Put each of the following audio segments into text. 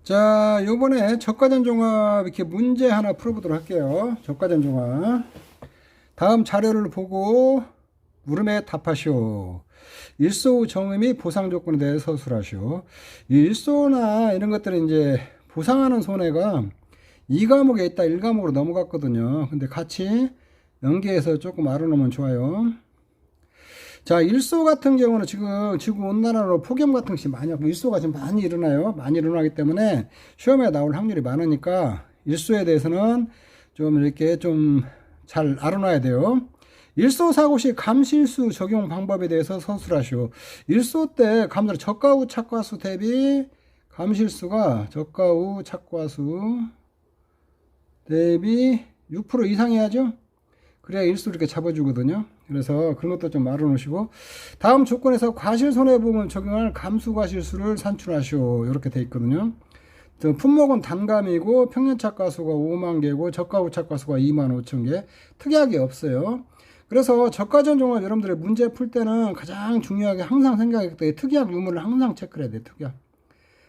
자, 요번에 저가전 종합 이렇게 문제 하나 풀어보도록 할게요. 저가전 종합. 다음 자료를 보고 물음에 답하시오. 일소 정의 및 보상 조건에 대해 서술하시오. 이 일소나 이런 것들은 이제 보상하는 손해가 2과목에 있다 1과목으로 넘어갔거든요. 근데 같이 연계해서 조금 알아놓으면 좋아요. 자, 일소 같은 경우는 지금 지구온난화로 폭염 같은 것이 많이, 일소가 지금 많이 일어나요. 많이 일어나기 때문에 시험에 나올 확률이 많으니까 일소에 대해서는 좀 이렇게 좀 잘 알아놔야 돼요. 일소 사고 시 감실수 적용 방법에 대해서 서술하시오. 일소 때 감소를 저가 후 착과수 대비 감실수가 저가 후 착과수 대비 6% 이상해야죠. 그래야 일수 이렇게 잡아주거든요. 그래서 그런 것도 좀 알아놓으시고, 다음 조건에서 과실손해보험을 적용할 감수과실수를 산출하시오. 이렇게 돼 있거든요. 품목은 단감이고 평년착과수가 5만 개고 저가 후착과수가 2만 5천 개. 특이하게 없어요. 그래서 저가전 종합 여러분들의 문제 풀 때는 가장 중요하게 항상 생각할 때 특이학 유무를 항상 체크를 해야 돼요. 특이학.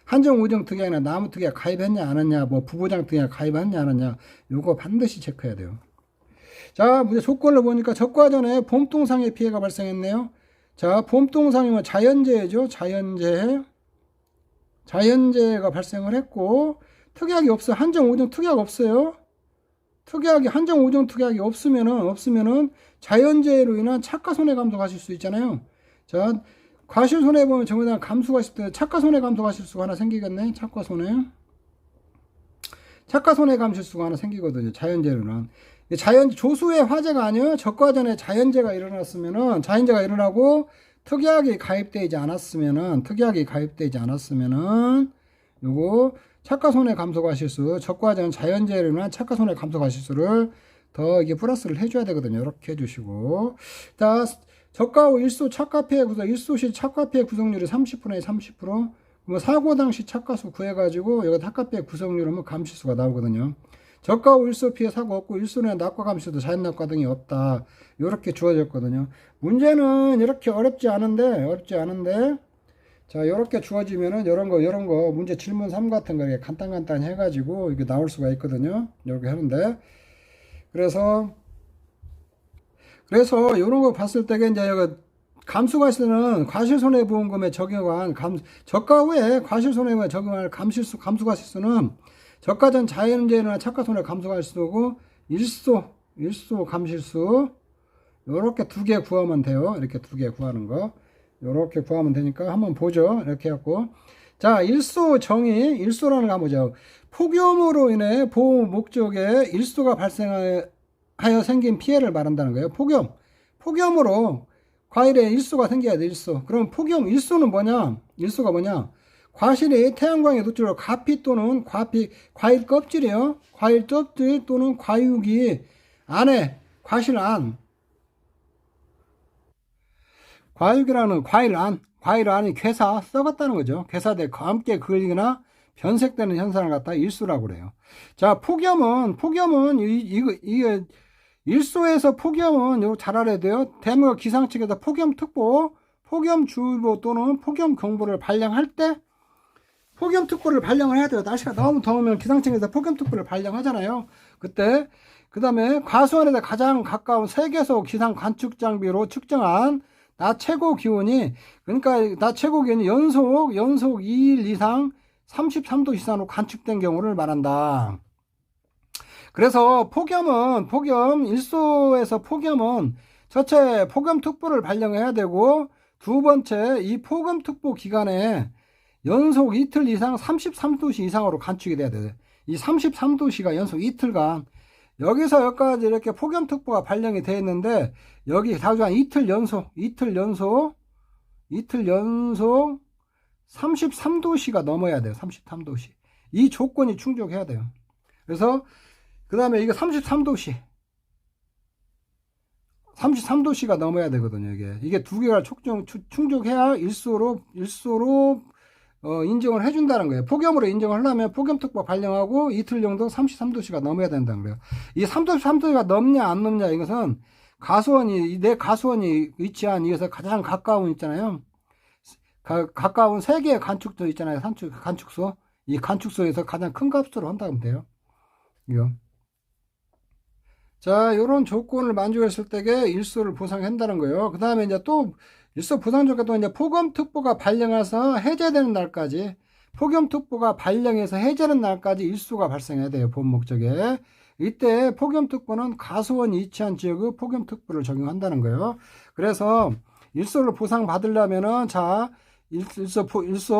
한정, 우정 특이학이나 나무 특이학 가입했냐 안 했냐, 뭐 부보장 특이학 가입했냐 안 했냐, 요거 반드시 체크해야 돼요. 자, 문제 조건을 보니까 적과전에 봄동상의 피해가 발생했네요. 자, 봄동상이면 자연재해죠. 자연재해가 발생을 했고, 특약이 없어요. 한정, 오정 특약 없어요. 특약이, 한정, 오정 특약이 없으면은 자연재해로 인한 착가손해 감소하실 수 있잖아요. 자, 과실손해보면 정의당 감수가실 때 착가손해 감소하실 수가 하나 생기겠네. 착가손해 감실수가 하나 생기거든요. 자연재해로는. 조수의 화재가 아니에요. 적과전에 자연재해가 일어났으면은, 자연재해가 일어나고 특약이 가입되지 않았으면은, 요거 착가손해 감소과실수, 적과전 자연재해로 인한 착가손해 감소과실수를 더 이게 플러스를 해줘야 되거든요. 이렇게 해주시고. 자, 적가 후 일소 착가피해 구성, 일소시 착가피해 구성률이 30%에 30%. 뭐 사고 당시 착가수 구해가지고 여기 착가피해 구성률은 감실수가 나오거든요. 저가 후 일소 피해 사고 없고 일소는 낙과 감실도 자연 낙과 등이 없다. 이렇게 주어졌거든요. 문제는 이렇게 어렵지 않은데 자, 이렇게 주어지면은 이런 거 문제 질문 3 같은 거 간단히 해가지고 이게 나올 수가 있거든요. 이렇게 하는데 그래서 이런 거 봤을 때 이제 여기 감수과실은 과실손해보험금에 적용한 저가 후에 과실손해보험에 적용할 감수과실수는 저가전 자연재해나 착가손해 감소과실수고 일소 감실수 요렇게 2개 구하면 돼요. 이렇게 2개 구하는 거 요렇게 구하면 되니까 한번 보죠. 이렇게 해갖고 자, 일소 정의, 일소라는 거 한번 보죠. 폭염으로 인해 보호 목적에 일소가 발생하여 생긴 피해를 말한다는 거예요. 폭염으로 과일에 일소가 생겨야 돼. 일소. 그럼 일소는 뭐냐? 일소가 뭐냐? 과실이 태양광에 노출로 가피 또는 과일 껍질이에요. 과일 껍질 또는 과육이 안에, 과실 안. 과육이라는 과일 안이 괴사, 썩었다는 거죠. 괴사돼 함께 그을리거나 변색되는 현상을 갖다 일소라고 그래요. 자, 폭염은, 이게, 일소에서 폭염은 요거 잘 알아야 돼요. 대한민국 기상 측에서 폭염특보, 폭염주의보 또는 폭염경보를 발령할 때 폭염특보를 발령을 해야 돼요. 날씨가 너무 더우면 기상청에서 폭염특보를 발령하잖아요. 그때 그 다음에 과수원에서 가장 가까운 세계소 기상 관측 장비로 측정한 낮 최고 기온이 연속 2일 이상 33도 이상으로 관측된 경우를 말한다. 그래서 일소에서 폭염은 첫째 폭염특보를 발령해야 되고 두 번째 이 폭염특보 기간에 연속 이틀 이상 33도씨 이상으로 관측이 돼야 돼요. 이 33도씨가 연속 이틀간 여기서 여기까지 이렇게 폭염특보가 발령이 되어 있는데 여기 다주한 이틀 연속 33도씨가 넘어야 돼요. 33도씨. 이 조건이 충족해야 돼요. 그래서 그 다음에 이게 33도씨가 넘어야 되거든요. 이게 두 개가 충족해야 일소로 인정을 해준다는 거예요. 폭염으로 인정을 하려면 폭염특보 발령하고 이틀 정도 33도씨가 넘어야 된다는 거예요. 이 33도씨가 넘냐 안 넘냐 이것은 내 가수원이 위치한 이것에 가장 가까운 있잖아요. 가까운 세계의 관측소 있잖아요. 관측소. 이 간축소에서 가장 큰 값으로 한다면 돼요. 이거. 자, 요런 조건을 만족했을 때에 일소를 보상한다는 거예요. 그 다음에 이제 또 일소 보상 조건도 이제 폭염특보가 발령해서 해제되는 날까지, 폭염특보가 발령해서 해제되는 날까지 일소가 발생해야 돼요. 본 목적에. 이때 폭염특보는 가수원이 위치한 지역의 폭염특보를 적용한다는 거예요. 그래서 일소를 보상받으려면은, 자, 일소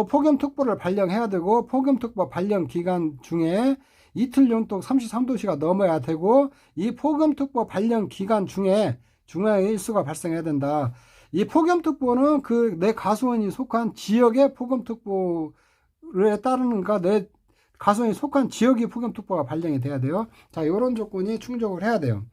폭염특보를 발령해야 되고, 폭염특보 발령 기간 중에 이틀 연속 33도씨가 넘어야 되고, 이 폭염특보 발령 기간 중에 일소가 발생해야 된다. 이 폭염특보는 그 내 가수원이 속한 지역의 폭염특보에 따르는가, 내 가수원이 속한 지역의 폭염특보가 발령이 돼야 돼요. 자, 요런 조건이 충족을 해야 돼요.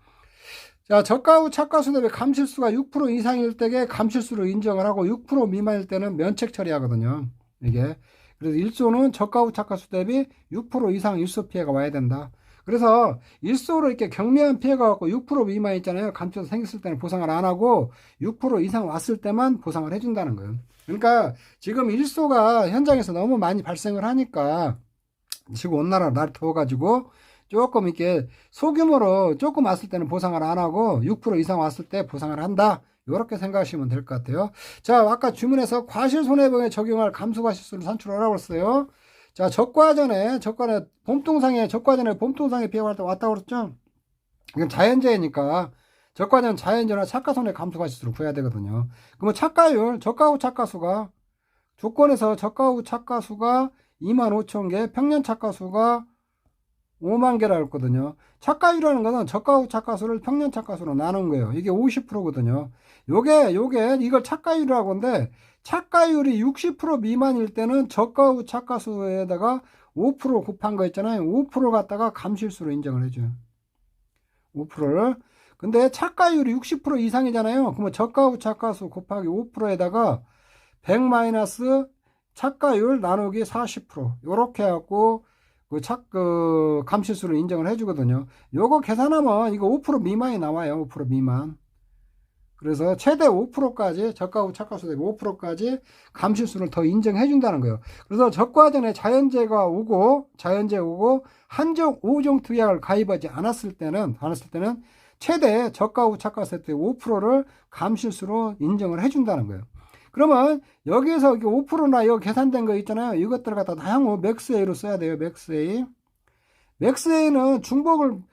자, 저가 후 차가수 대비 감실수가 6% 이상일 때에 감실수로 인정을 하고 6% 미만일 때는 면책 처리하거든요. 이게. 그래서 일소는 저가 후 차가수 대비 6% 이상 일소 피해가 와야 된다. 그래서 일소로 이렇게 경미한 피해가 왔고 6% 미만 있잖아요. 감실수 생겼을 때는 보상을 안 하고 6% 이상 왔을 때만 보상을 해준다는 거예요. 그러니까 지금 일소가 현장에서 너무 많이 발생을 하니까 지금 온나라 날 더워가지고 조금 이렇게 소규모로 조금 왔을 때는 보상을 안 하고 6% 이상 왔을 때 보상을 한다. 이렇게 생각하시면 될 것 같아요. 자, 아까 주문에서 과실손해보험에 적용할 감수과실수를 산출하라고 했어요. 자, 적과전에 봄동상에 피해가 왔다고 그랬죠. 이건 자연재해니까 적과전 자연재해나 착가손해 감수과실수를 구해야 되거든요. 그러면 착가율, 저가 후 착가수가 조건에서 저가 후 착가수가 25,000개, 평년 착가수가 5만 개라 했거든요. 착가율이라는 것은 저가 후 착가수를 평년 착가수로 나눈 거예요. 이게 50%거든요. 이걸 착가율이라고 하는데, 착가율이 60% 미만일 때는 저가 후 착가수에다가 5% 곱한 거 있잖아요. 5% 갖다가 감실수로 인정을 해줘요. 5%를. 근데 착가율이 60% 이상이잖아요. 그러면 저가 후 착가수 곱하기 5%에다가 100 마이너스 착가율 나누기 40%. 요렇게 해갖고 감실수를 인정을 해주거든요. 요거 계산하면 이거 5% 미만이 나와요. 5% 미만. 그래서 최대 5%까지, 저가 후 착가수 대비 5%까지 감실수를 더 인정해준다는 거예요. 그래서 적과전에 자연재해가 오고, 한정 5종 특약을 가입하지 않았을 때는 최대 저가 후 착가수 대비 5%를 감실수로 인정을 해준다는 거예요. 그러면 여기에서 5%나 이거 계산된 거 있잖아요. 이것들을 갖다 다 향후 맥스A로 써야 돼요. 맥스A. 맥스A는 중복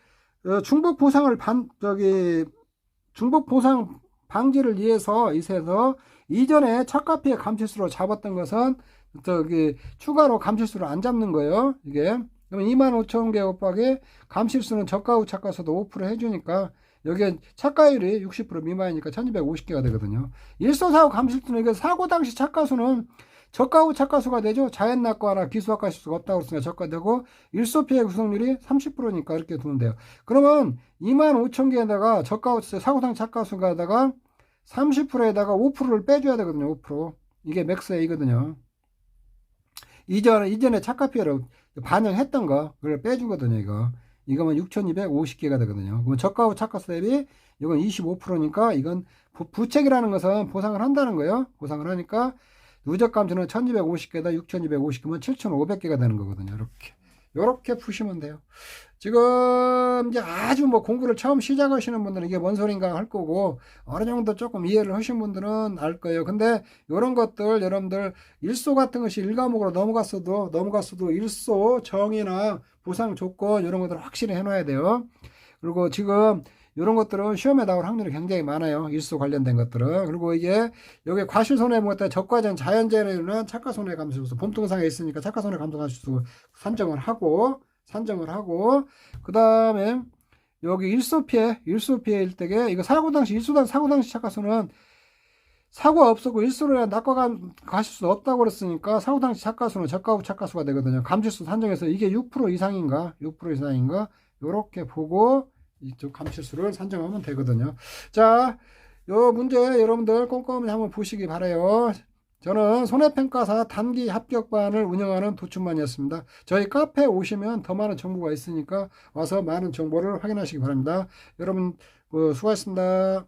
보상 방지를 위해서 이전에 착가 피해 감실수로 잡았던 것은 추가로 감실수를 안 잡는 거예요. 이게. 그러면 25,000개 곱하기 감실수는 저가 후 착가수도 5% 해주니까 여기에 착가율이 60% 미만이니까 1250개가 되거든요. 일소사고 감실수는 이게 사고 당시 착가수는 저가 후 착가수가 되죠. 자연낙과나 기수학과 실수가 없다고 했으니까 저가되고 일소 피해 구성률이 30%니까 이렇게 두면 돼요. 그러면 25,000개에다가 저가 후 사고 당시 착가수가다가 30%에다가 5%를 빼줘야 되거든요. 5%. 이게 맥스A거든요. 이전에 착가 피해를 반영했던 거 그걸 빼주거든요. 이거면 6,250개가 되거든요. 그럼 저가 후 착가수 대비 이건 25%니까 이건 부책이라는 것은 보상을 한다는 거예요. 보상을 하니까 누적 감수는 1,250개다 6,250개면 7,500개가 되는 거거든요. 이렇게 푸시면 돼요. 지금 이제 아주 공부를 처음 시작하시는 분들은 이게 뭔 소린가 할 거고, 어느 정도 조금 이해를 하신 분들은 알 거예요. 근데 이런 것들 여러분들 일소 같은 것이 1과목으로 넘어갔어도 일소 정의나 보상 조건 이런 것들을 확실히 해놔야 돼요. 그리고 지금 이런 것들은 시험에 나올 확률이 굉장히 많아요. 일소 관련된 것들은. 그리고 이게 여기 과실손해보험 적과전 자연재해는 착가손해감수수 봄동상에 있으니까 착가손해감수수 산정을 하고 그 다음에 여기 일소피해일 때에 이거 사고 당시 착가수는 사고가 없었고 일소로 낙과 가실 수 없다고 그랬으니까 사고 당시 착가수는 저가 후 착가수가 되거든요. 감실수 산정해서 이게 6% 이상인가 요렇게 보고 이쪽 감실수를 산정하면 되거든요. 자, 요 문제 여러분들 꼼꼼히 한번 보시기 바라요. 저는 손해평가사 단기 합격반을 운영하는 도춘만이었습니다. 저희 카페에 오시면 더 많은 정보가 있으니까 와서 많은 정보를 확인하시기 바랍니다. 여러분 수고하셨습니다.